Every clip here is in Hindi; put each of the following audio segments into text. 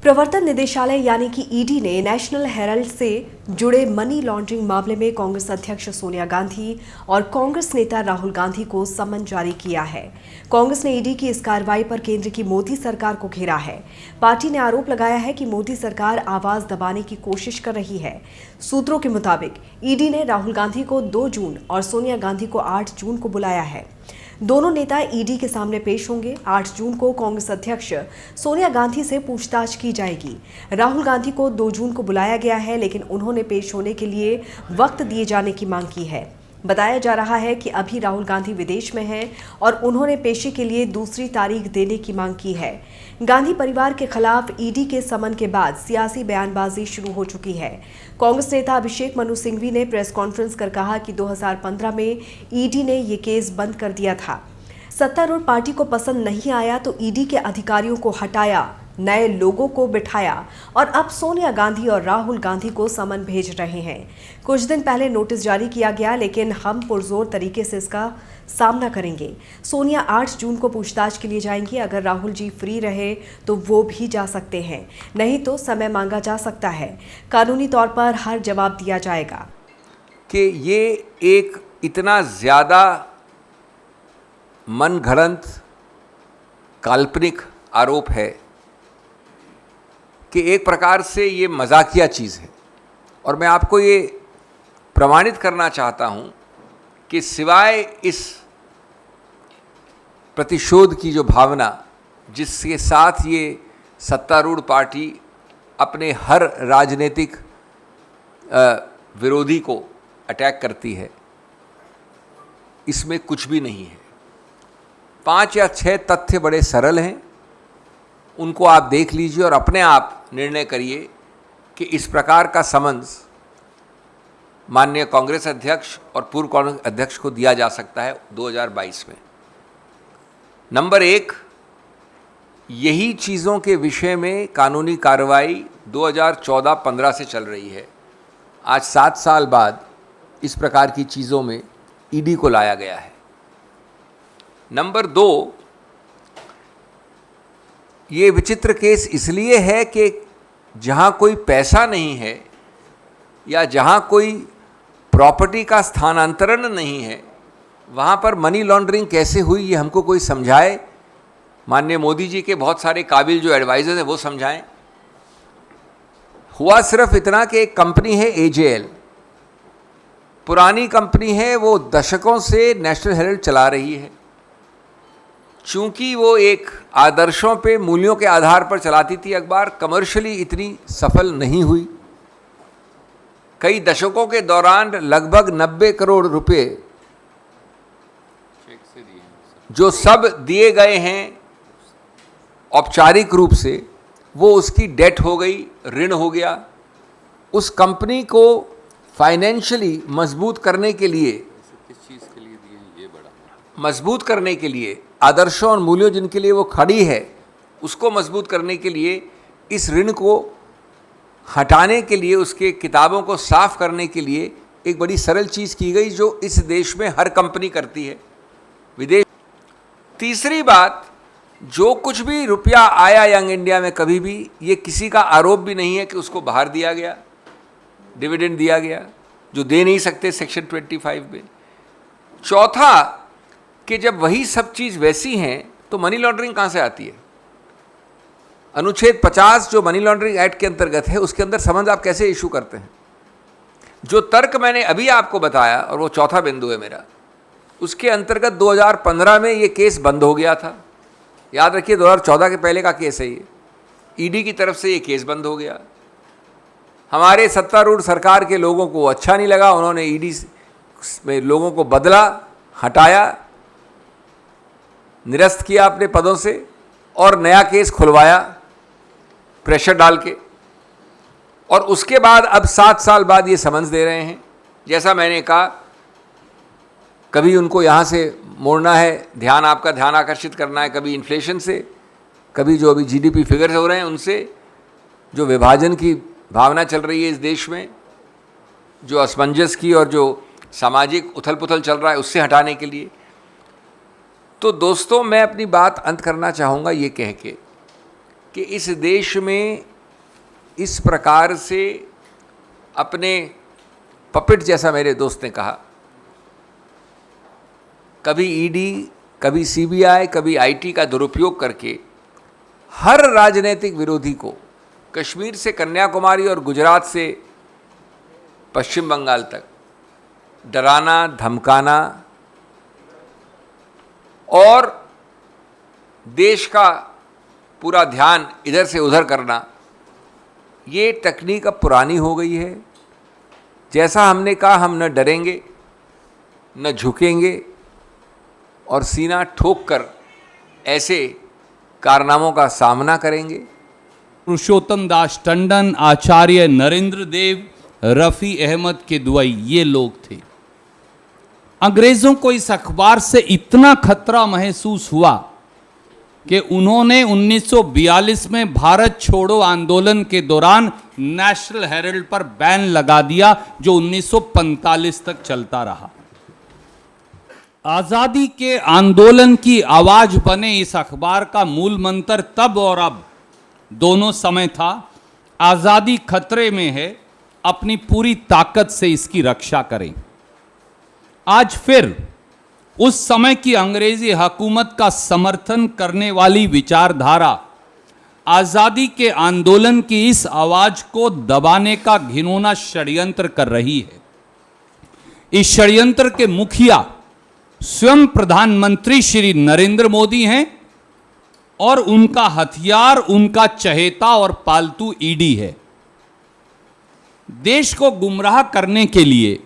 प्रवर्तन निदेशालय यानी कि ईडी ने नेशनल हेराल्ड से जुड़े मनी लॉन्ड्रिंग मामले में कांग्रेस अध्यक्ष सोनिया गांधी और कांग्रेस नेता राहुल गांधी को समन जारी किया है। कांग्रेस ने ईडी की इस कार्रवाई पर केंद्र की मोदी सरकार को घेरा है। पार्टी ने आरोप लगाया है कि मोदी सरकार आवाज दबाने की कोशिश कर रही है। सूत्रों के मुताबिक ईडी ने राहुल गांधी को 2 जून और सोनिया गांधी को 8 जून को बुलाया है। दोनों नेता ईडी के सामने पेश होंगे। 8 जून को कांग्रेस अध्यक्ष सोनिया गांधी से पूछताछ की जाएगी। राहुल गांधी को 2 जून को बुलाया गया है, लेकिन उन्होंने पेश होने के लिए वक्त दिए जाने की मांग की है। बताया जा रहा है कि अभी राहुल गांधी विदेश में हैं और उन्होंने पेशी के लिए दूसरी तारीख देने की मांग की है। गांधी परिवार के खिलाफ ईडी के समन के बाद सियासी बयानबाजी शुरू हो चुकी है। कांग्रेस नेता अभिषेक मनु सिंघवी ने प्रेस कॉन्फ्रेंस कर कहा कि 2015 में ईडी ने ये केस बंद कर दिया था। सत्तारूढ़ पार्टी को पसंद नहीं आया तो ईडी के अधिकारियों को हटाया, नए लोगों को बिठाया और अब सोनिया गांधी और राहुल गांधी को समन भेज रहे हैं। कुछ दिन पहले नोटिस जारी किया गया, लेकिन हम पुरजोर तरीके से इसका सामना करेंगे। सोनिया 8 जून को पूछताछ के लिए जाएंगी। अगर राहुल जी फ्री रहे तो वो भी जा सकते हैं, नहीं तो समय मांगा जा सकता है। कानूनी तौर पर हर जवाब दिया जाएगा। कि ये एक इतना ज़्यादा मनगढ़ंत काल्पनिक आरोप है कि एक प्रकार से ये मजाकिया चीज़ है। और मैं आपको ये प्रमाणित करना चाहता हूँ कि सिवाय इस प्रतिशोध की जो भावना जिसके साथ ये सत्तारूढ़ पार्टी अपने हर राजनीतिक विरोधी को अटैक करती है, इसमें कुछ भी नहीं है। 5 या 6 तथ्य बड़े सरल हैं, उनको आप देख लीजिए और अपने आप निर्णय करिए कि इस प्रकार का समन्स माननीय कांग्रेस अध्यक्ष और पूर्व कांग्रेस अध्यक्ष को दिया जा सकता है 2022 में। नंबर 1, यही चीज़ों के विषय में कानूनी कार्रवाई 2014-15 से चल रही है। आज 7 साल बाद इस प्रकार की चीज़ों में ईडी को लाया गया है। नंबर 2, ये विचित्र केस इसलिए है कि जहाँ कोई पैसा नहीं है या जहाँ कोई प्रॉपर्टी का स्थानांतरण नहीं है, वहाँ पर मनी लॉन्ड्रिंग कैसे हुई ये हमको कोई समझाए। माननीय मोदी जी के बहुत सारे काबिल जो एडवाइजर हैं वो समझाएं। हुआ सिर्फ इतना कि एक कंपनी है AJL, पुरानी कंपनी है, वो दशकों से नेशनल हेराल्ड चला रही है। चूंकि वो एक आदर्शों पे, मूल्यों के आधार पर चलाती थी अखबार, कमर्शियली इतनी सफल नहीं हुई। कई दशकों के दौरान लगभग 90 करोड़ रुपए जो सब दिए गए हैं औपचारिक रूप से, वो उसकी डेट हो गई, ऋण हो गया। उस कंपनी को फाइनेंशियली मजबूत करने के लिए, किस चीज़ के लिए दिए हैं ये बड़ा मजबूत करने के लिए, आदर्शों और मूल्यों जिनके लिए वो खड़ी है उसको मजबूत करने के लिए, इस ऋण को हटाने के लिए, उसके किताबों को साफ करने के लिए एक बड़ी सरल चीज़ की गई जो इस देश में हर कंपनी करती है, विदेश। तीसरी बात, जो कुछ भी रुपया आया यंग इंडिया में कभी भी, ये किसी का आरोप भी नहीं है कि उसको बाहर दिया गया, डिविडेंड दिया गया, जो दे नहीं सकते सेक्शन 25 में। चौथा, कि जब वही सब चीज़ वैसी हैं तो मनी लॉन्ड्रिंग कहाँ से आती है? अनुच्छेद 50 जो मनी लॉन्ड्रिंग एक्ट के अंतर्गत है, उसके अंदर समझ आप कैसे इशू करते हैं? जो तर्क मैंने अभी आपको बताया, और वो चौथा बिंदु है मेरा, उसके अंतर्गत 2015 में ये केस बंद हो गया था। याद रखिए 2014 के पहले का केस है ये। ईडी की तरफ से ये केस बंद हो गया। हमारे सत्तारूढ़ सरकार के लोगों को अच्छा नहीं लगा, उन्होंने ईडी में लोगों को बदला, हटाया, निरस्त किया अपने पदों से और नया केस खुलवाया प्रेशर डाल के। और उसके बाद अब 7 साल बाद ये समन्स दे रहे हैं। जैसा मैंने कहा, कभी उनको यहाँ से मोड़ना है, ध्यान आपका ध्यान आकर्षित करना है, कभी इन्फ्लेशन से, कभी जो अभी GDP फिगर्स हो रहे हैं उनसे, जो विभाजन की भावना चल रही है इस देश में, जो असमंजस की और जो सामाजिक उथल पुथल चल रहा है, उससे हटाने के लिए। तो दोस्तों, मैं अपनी बात अंत करना चाहूँगा ये कह के कि इस देश में इस प्रकार से अपने पपेट, जैसा मेरे दोस्त ने कहा, कभी ईडी, कभी सीबीआई, कभी आईटी का दुरुपयोग करके हर राजनीतिक विरोधी को कश्मीर से कन्याकुमारी और गुजरात से पश्चिम बंगाल तक डराना, धमकाना और देश का पूरा ध्यान इधर से उधर करना, ये तकनीक अब पुरानी हो गई है। जैसा हमने कहा, हम न डरेंगे न झुकेंगे और सीना ठोक कर ऐसे कारनामों का सामना करेंगे। पुरुषोत्तम दास टंडन, आचार्य नरेंद्र देव, रफ़ी अहमद किदवई, ये लोग थे। अंग्रेज़ों को इस अखबार से इतना खतरा महसूस हुआ कि उन्होंने 1942 में भारत छोड़ो आंदोलन के दौरान नेशनल हेरल्ड पर बैन लगा दिया, जो 1945 तक चलता रहा। आज़ादी के आंदोलन की आवाज बने इस अखबार का मूल मंत्र तब और अब दोनों समय था, आज़ादी खतरे में है, अपनी पूरी ताकत से इसकी रक्षा करें। आज फिर उस समय की अंग्रेजी हुकूमत का समर्थन करने वाली विचारधारा आज़ादी के आंदोलन की इस आवाज को दबाने का घिनौना षड्यंत्र कर रही है। इस षड्यंत्र के मुखिया स्वयं प्रधानमंत्री श्री नरेंद्र मोदी हैं और उनका हथियार उनका चहेता और पालतू ईडी है। देश को गुमराह करने के लिए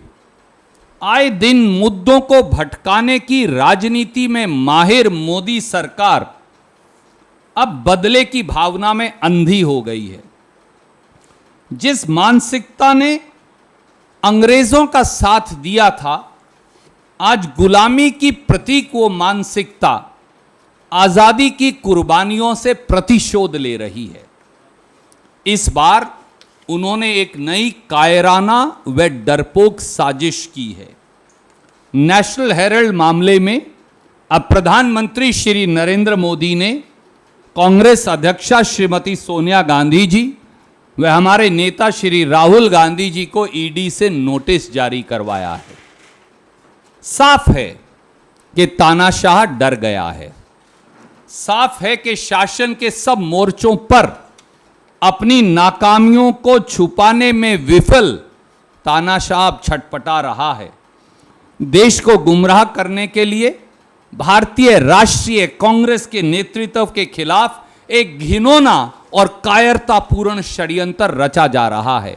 आए दिन मुद्दों को भटकाने की राजनीति में माहिर मोदी सरकार अब बदले की भावना में अंधी हो गई है। जिस मानसिकता ने अंग्रेजों का साथ दिया था, आज गुलामी की प्रतीक वो मानसिकता आजादी की कुर्बानियों से प्रतिशोध ले रही है। इस बार उन्होंने एक नई कायराना व डरपोक साजिश की है। नेशनल हेरल्ड मामले में अब प्रधानमंत्री श्री नरेंद्र मोदी ने कांग्रेस अध्यक्षा श्रीमती सोनिया गांधी जी व हमारे नेता श्री राहुल गांधी जी को ईडी से नोटिस जारी करवाया है। साफ है कि तानाशाह डर गया है। साफ है कि शासन के सब मोर्चों पर अपनी नाकामियों को छुपाने में विफल तानाशाह छटपटा रहा है। देश को गुमराह करने के लिए भारतीय राष्ट्रीय कांग्रेस के नेतृत्व के खिलाफ एक घिनौना और कायरतापूर्ण षड्यंत्र रचा जा रहा है।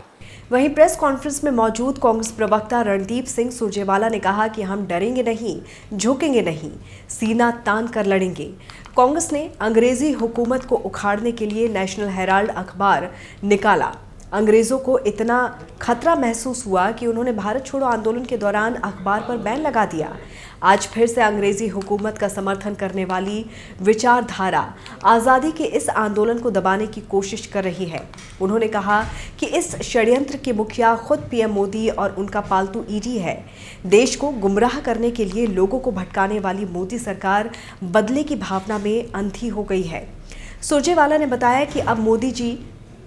वहीं प्रेस कॉन्फ्रेंस में मौजूद कांग्रेस प्रवक्ता रणदीप सिंह सुरजेवाला ने कहा कि हम डरेंगे नहीं, झुकेंगे नहीं, सीना तान कर लड़ेंगे। कांग्रेस ने अंग्रेजी हुकूमत को उखाड़ने के लिए नेशनल हेराल्ड अखबार निकाला। अंग्रेजों को इतना खतरा महसूस हुआ कि उन्होंने भारत छोड़ो आंदोलन के दौरान अखबार पर बैन लगा दिया। आज फिर से अंग्रेजी हुकूमत का समर्थन करने वाली विचारधारा आज़ादी के इस आंदोलन को दबाने की कोशिश कर रही है। उन्होंने कहा कि इस षड्यंत्र के मुखिया खुद पीएम मोदी और उनका पालतू ईडी है। देश को गुमराह करने के लिए लोगों को भटकाने वाली मोदी सरकार बदले की भावना में अंधी हो गई है। सुरजेवाला ने बताया कि अब मोदी जी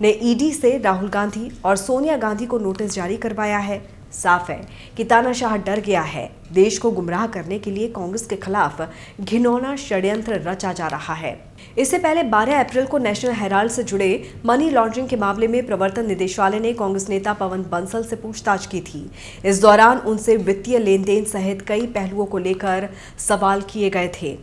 ने ईडी से राहुल गांधी और सोनिया गांधी को नोटिस जारी करवाया है। साफ है कि तानाशाह डर गया है। देश को गुमराह करने के लिए कांग्रेस के खिलाफ घिनौना षड्यंत्र रचा जा रहा है। इससे पहले 12 अप्रैल को नेशनल हेराल्ड से जुड़े मनी लॉन्ड्रिंग के मामले में प्रवर्तन निदेशालय ने कांग्रेस नेता पवन बंसल से पूछताछ की थी। इस दौरान उनसे वित्तीय लेन देन सहित कई पहलुओं को लेकर सवाल किए गए थे।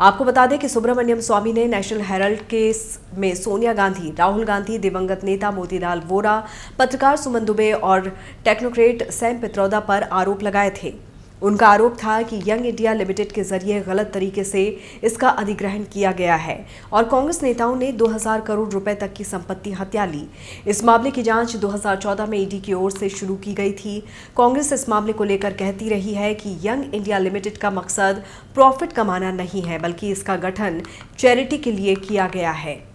आपको बता दें कि सुब्रमण्यम स्वामी ने नेशनल हेराल्ड केस में सोनिया गांधी, राहुल गांधी, दिवंगत नेता मोतीलाल वोरा, पत्रकार सुमन दुबे और टेक्नोक्रेट सैम पित्रोदा पर आरोप लगाए थे। उनका आरोप था कि यंग इंडिया लिमिटेड के जरिए गलत तरीके से इसका अधिग्रहण किया गया है और कांग्रेस नेताओं ने 2000 करोड़ रुपए तक की संपत्ति हत्या ली। इस मामले की जांच 2014 में ईडी की ओर से शुरू की गई थी। कांग्रेस इस मामले को लेकर कहती रही है कि यंग इंडिया लिमिटेड का मकसद प्रॉफिट कमाना नहीं है, बल्कि इसका गठन चैरिटी के लिए किया गया है।